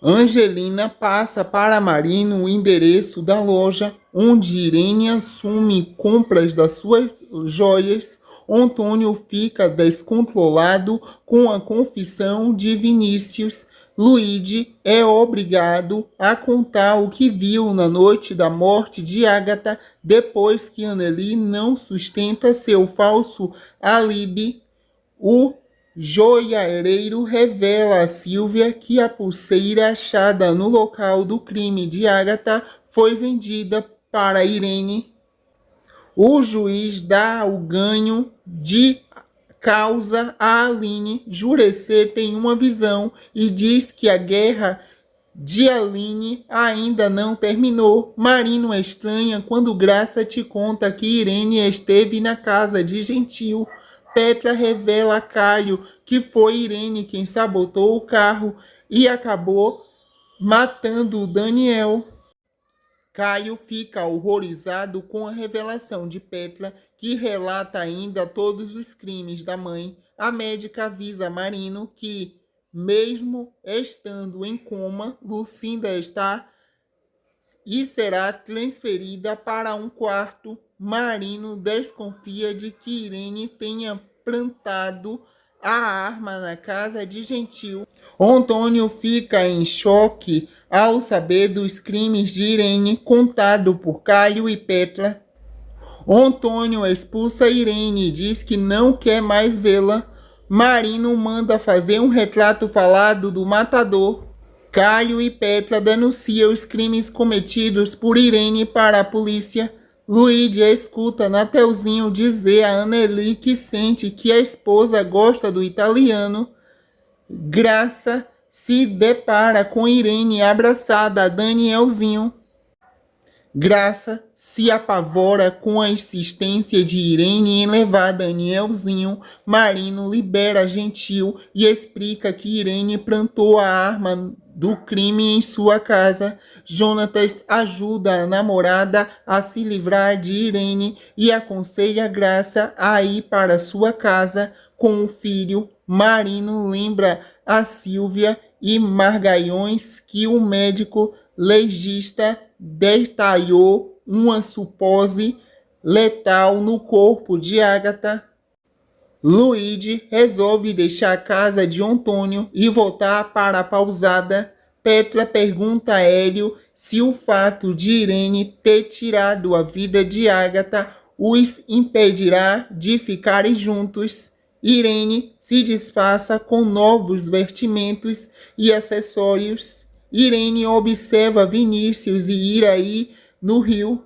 Angelina passa para Marino o endereço da loja onde Irene assume compras das suas joias. Antônio fica descontrolado com a confissão de Vinícius. Luigi é obrigado a contar o que viu na noite da morte de Agatha depois que Anneli não sustenta seu falso álibi. O joalheiro revela a Sylvia que a pulseira achada no local do crime de Agatha foi vendida para Irene. O juiz dá o ganho de causa a Aline. Jurecer tem uma visão e diz que a guerra de Aline ainda não terminou. Marino estranha quando Graça te conta que Irene esteve na casa de Gentil. Petra revela a Caio que foi Irene quem sabotou o carro e acabou matando o Daniel. Caio fica horrorizado com a revelação de Petra, que relata ainda todos os crimes da mãe. A médica avisa Marino que, mesmo estando em coma, Lucinda está e será transferida para um quarto. Marino desconfia de que Irene tenha plantado a arma na casa de Gentil. Antônio fica em choque ao saber dos crimes de Irene contado por Caio e Petra. Antônio expulsa Irene e diz que não quer mais vê-la. Marino manda fazer um retrato falado do matador. Caio e Petra denunciam os crimes cometidos por Irene para a polícia. Luigi escuta Nateuzinho dizer a Anneli que sente que a esposa gosta do italiano. Graça se depara com Irene abraçada a Danielzinho. Graça se apavora com a insistência de Irene em levar Danielzinho. Marino libera Gentil e explica que Irene plantou a arma do crime em sua casa. Jonatas ajuda a namorada a se livrar de Irene e aconselha Graça a ir para sua casa com o filho. Marino lembra a Sylvia e Margalhões que o médico legista detalhou uma supose letal no corpo de Agatha. Luigi resolve deixar a casa de Antônio e voltar para a pousada. Petra pergunta a Hélio se o fato de Irene ter tirado a vida de Agatha os impedirá de ficarem juntos. Irene se disfarça com novos vestimentos e acessórios. Irene observa Vinícius e Iraí no rio.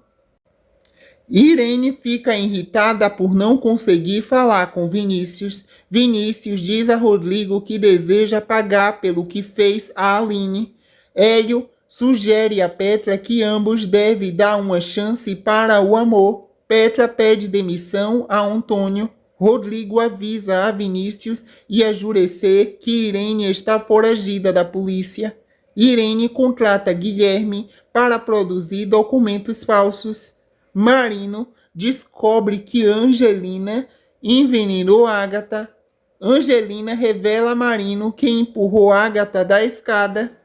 Irene fica irritada por não conseguir falar com Vinícius. Vinícius diz a Rodrigo que deseja pagar pelo que fez a Aline. Hélio sugere a Petra que ambos devem dar uma chance para o amor. Petra pede demissão a Antônio. Rodrigo avisa a Vinícius e a Jurecer que Irene está foragida da polícia. Irene contrata Guilherme para produzir documentos falsos. Marino descobre que Angelina envenenou Agatha. Angelina revela a Marino que empurrou Agatha da escada.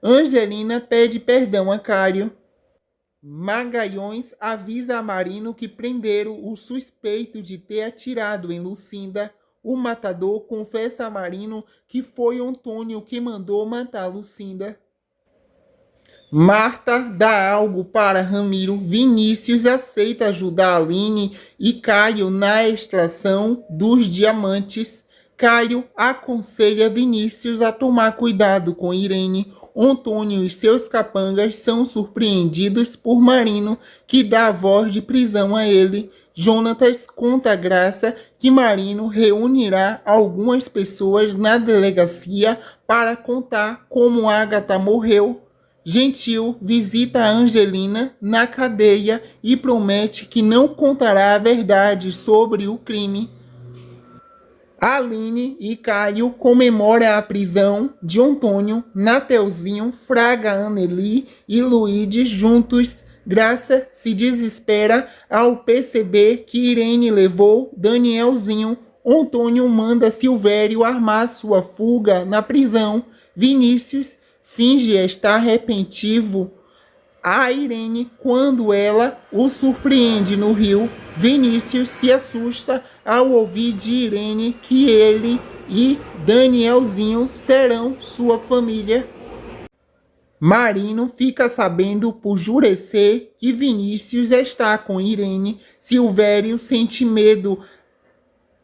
Angelina pede perdão a Caio. Magalhães avisa a Marino que prenderam o suspeito de ter atirado em Lucinda. O matador confessa a Marino que foi Antônio que mandou matar Lucinda. Marta dá algo para Ramiro. Vinícius aceita ajudar Aline e Caio na extração dos diamantes. Caio aconselha Vinícius a tomar cuidado com Irene. Antônio e seus capangas são surpreendidos por Marino, que dá a voz de prisão a ele. Jonatas conta a Graça que Marino reunirá algumas pessoas na delegacia para contar como Agatha morreu. Gentil visita a Angelina na cadeia e promete que não contará a verdade sobre o crime. Aline e Caio comemoram a prisão de Antônio. Nateuzinho fraga Anneli e Luigi juntos. Graça se desespera ao perceber que Irene levou Danielzinho. Antônio manda Silvério armar sua fuga na prisão. Vinícius finge estar arrependido a Irene quando ela o surpreende no rio. Vinícius se assusta ao ouvir de Irene que ele e Danielzinho serão sua família. Marino fica sabendo por Jurecer que Vinícius está com Irene. Silvério sente medo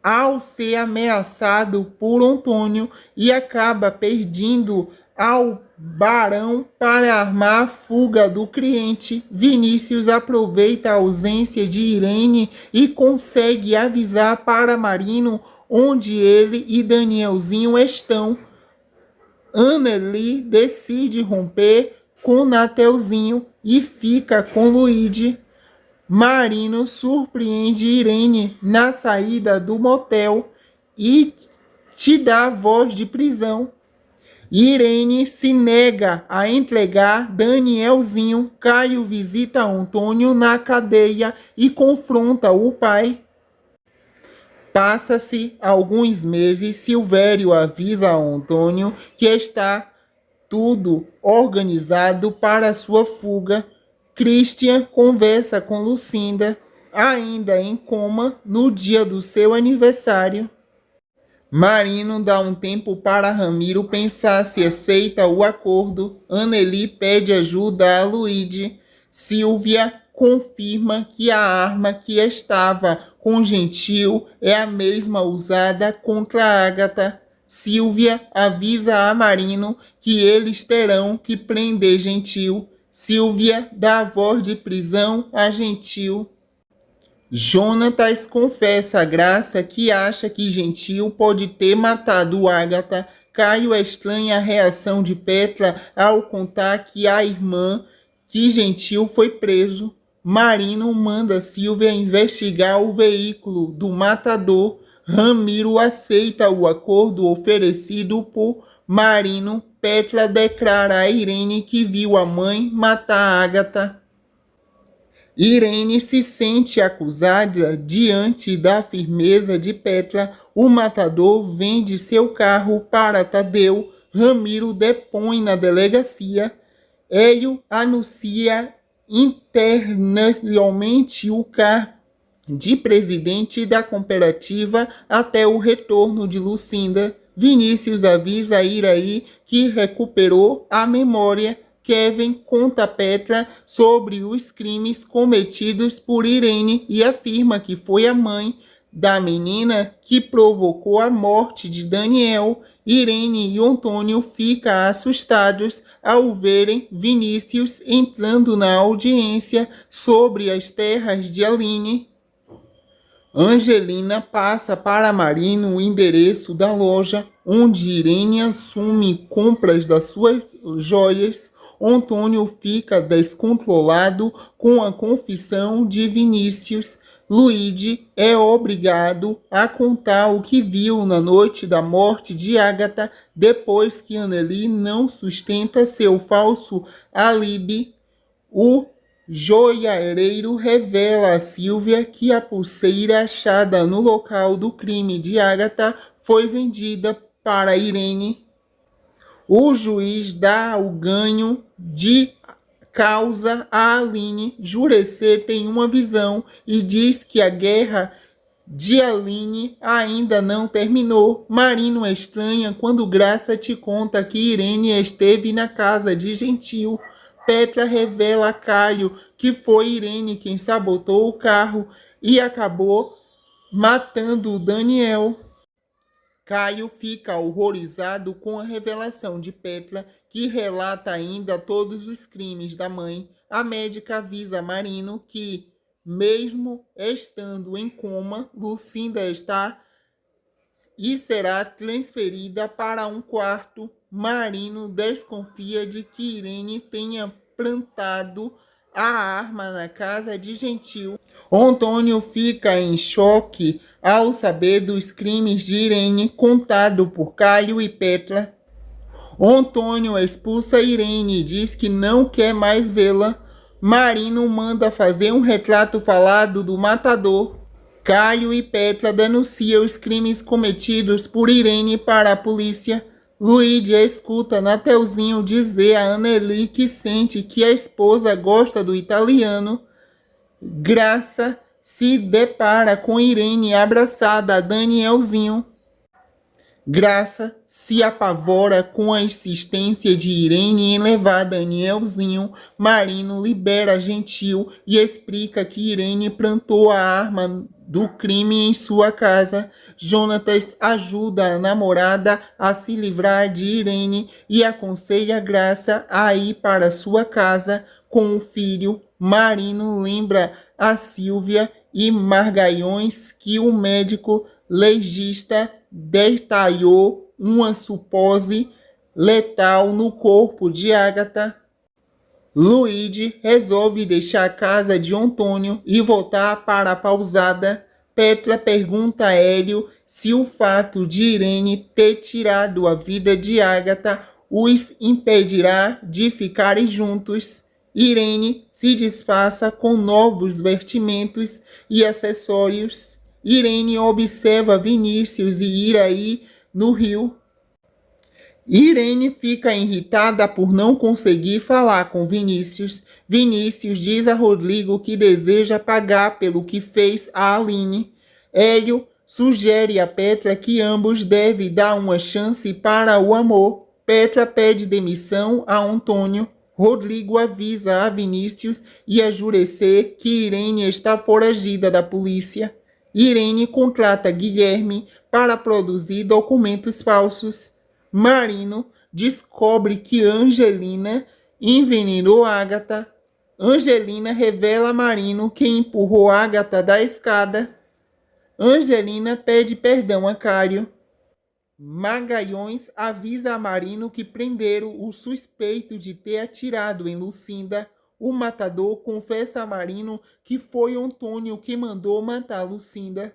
ao ser ameaçado por Antônio e acaba pedindo ao barão para armar a fuga do cliente. Vinícius aproveita a ausência de Irene e consegue avisar para Marino onde ele e Danielzinho estão. Anneli decide romper com Natelzinho e fica com Luigi. Marino surpreende Irene na saída do motel e te dá voz de prisão. Irene se nega a entregar Danielzinho. Caio visita Antônio na cadeia e confronta o pai. Passa-se alguns meses, Silvério avisa a Antônio que está tudo organizado para sua fuga. Christian conversa com Lucinda, ainda em coma, no dia do seu aniversário. Marino dá um tempo para Ramiro pensar se aceita o acordo. Anneli pede ajuda a Luigi. Silvia confirma que a arma que estava com Gentil é a mesma usada contra Agatha. Silvia avisa a Marino que eles terão que prender Gentil. Silvia dá voz de prisão a Gentil. Jonatas confessa a Graça que acha que Gentil pode ter matado Agatha. Caio estranha a reação de Petra ao contar que a irmã que Gentil foi preso. Marino manda Silvia investigar o veículo do matador. Ramiro aceita o acordo oferecido por Marino. Petra declara a Irene que viu a mãe matar Agatha. Irene se sente acusada diante da firmeza de Petra. O matador vende seu carro para Tadeu. Ramiro depõe na delegacia. Hélio anuncia internacionalmente o cargo de presidente da cooperativa até o retorno de Lucinda. Vinícius avisa a Iraí que recuperou a memória. Kevin conta a Petra sobre os crimes cometidos por Irene e afirma que foi a mãe da menina que provocou a morte de Daniel. Irene e Antônio ficam assustados ao verem Vinícius entrando na audiência sobre as terras de Aline. Angelina passa para Marino o endereço da loja onde Irene assume compras das suas joias. Antônio fica descontrolado com a confissão de Vinícius. Luigi é obrigado a contar o que viu na noite da morte de Agatha depois que Anneli não sustenta seu falso álibi. O joalheiro revela a Silvia que a pulseira achada no local do crime de Agatha foi vendida para Irene. O juiz dá o ganho de causa a Aline. Jurecer tem uma visão e diz que a guerra de Aline ainda não terminou. Marino estranha quando Graça te conta que Irene esteve na casa de Gentil. Petra revela a Caio que foi Irene quem sabotou o carro e acabou matando o Daniel. Caio fica horrorizado com a revelação de Petra, que relata ainda todos os crimes da mãe. A médica avisa Marino que, mesmo estando em coma, Lucinda está e será transferida para um quarto. Marino desconfia de que Irene tenha plantado a arma na casa de Gentil. Antônio fica em choque ao saber dos crimes de Irene contado por Caio e Petra. Antônio expulsa Irene e diz que não quer mais vê-la. Marino manda fazer um retrato falado do matador. Caio e Petra denunciam os crimes cometidos por Irene para a polícia. Luigi escuta Nateuzinho dizer a Anneli que sente que a esposa gosta do italiano. Graça se depara com Irene abraçada a Danielzinho. Graça se apavora com a insistência de Irene em levar Danielzinho. Marino libera Gentil e explica que Irene plantou a arma do crime em sua casa. Jonatas ajuda a namorada a se livrar de Irene e aconselha Graça a ir para sua casa com o filho. Marino lembra a Silvia e Margalhões que o médico legista detalhou uma supose letal no corpo de Agatha. Luigi resolve deixar a casa de Antônio e voltar para a pousada. Petra pergunta a Hélio se o fato de Irene ter tirado a vida de Agatha os impedirá de ficarem juntos. Irene se disfarça com novos vestimentos e acessórios. Irene observa Vinícius e Iraí no rio. Irene fica irritada por não conseguir falar com Vinícius. Vinícius diz a Rodrigo que deseja pagar pelo que fez a Aline. Hélio sugere a Petra que ambos devem dar uma chance para o amor. Petra pede demissão a Antônio. Rodrigo avisa a Vinícius e a Jurecê que Irene está foragida da polícia. Irene contrata Guilherme para produzir documentos falsos. Marino descobre que Angelina envenenou Agatha. Angelina revela a Marino que empurrou Agatha da escada. Angelina pede perdão a Cário. Magalhães avisa a Marino que prenderam o suspeito de ter atirado em Lucinda. O matador confessa a Marino que foi Antônio que mandou matar Lucinda.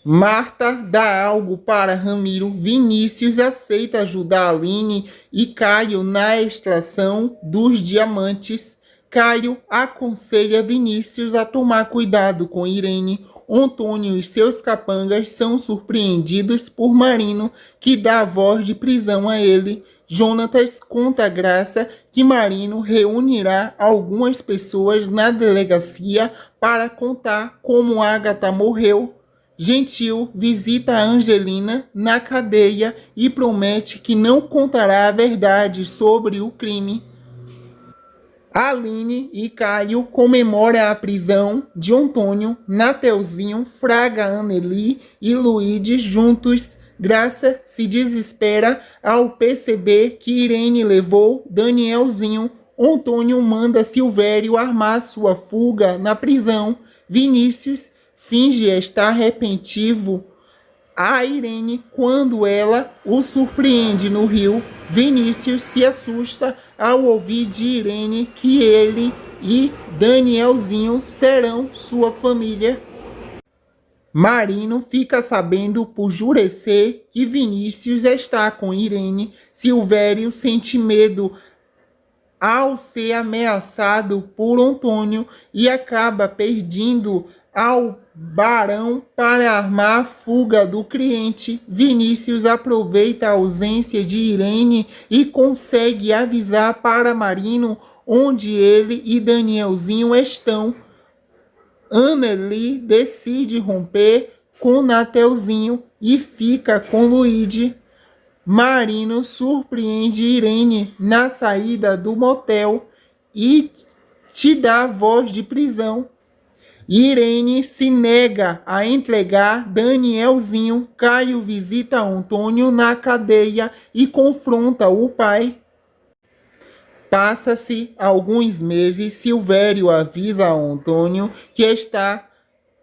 Marta dá algo para Ramiro. Vinícius aceita ajudar Aline e Caio na extração dos diamantes. Caio aconselha Vinícius a tomar cuidado com Irene. Antônio e seus capangas são surpreendidos por Marino, que dá a voz de prisão a ele. Jonatas conta a Graça que Marino reunirá algumas pessoas na delegacia para contar como Agatha morreu. Gentil visita a Angelina na cadeia e promete que não contará a verdade sobre o crime. Aline e Caio comemoram a prisão de Antônio. Nateuzinho fraga Anneli e Luigi juntos. Graça se desespera ao perceber que Irene levou Danielzinho. Antônio manda Silvério armar sua fuga na prisão. Vinícius finge estar arrependido a Irene quando ela o surpreende no rio. Vinícius se assusta ao ouvir de Irene que ele e Danielzinho serão sua família. Marino fica sabendo por Jurecê que Vinícius está com Irene. Silvério sente medo ao ser ameaçado por Antônio e acaba pedindo ao barão para armar a fuga do cliente. Vinícius aproveita a ausência de Irene e consegue avisar para Marino onde ele e Danielzinho estão. Anneli decide romper com Nateuzinho e fica com Luigi. Marino surpreende Irene na saída do motel e te dá voz de prisão. Irene se nega a entregar Danielzinho. Caio visita Antônio na cadeia e confronta o pai. Passa-se alguns meses. Silvério avisa a Antônio que está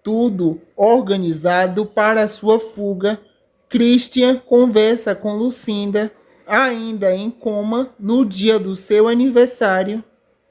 tudo organizado para sua fuga. Christian conversa com Lucinda, ainda em coma, no dia do seu aniversário.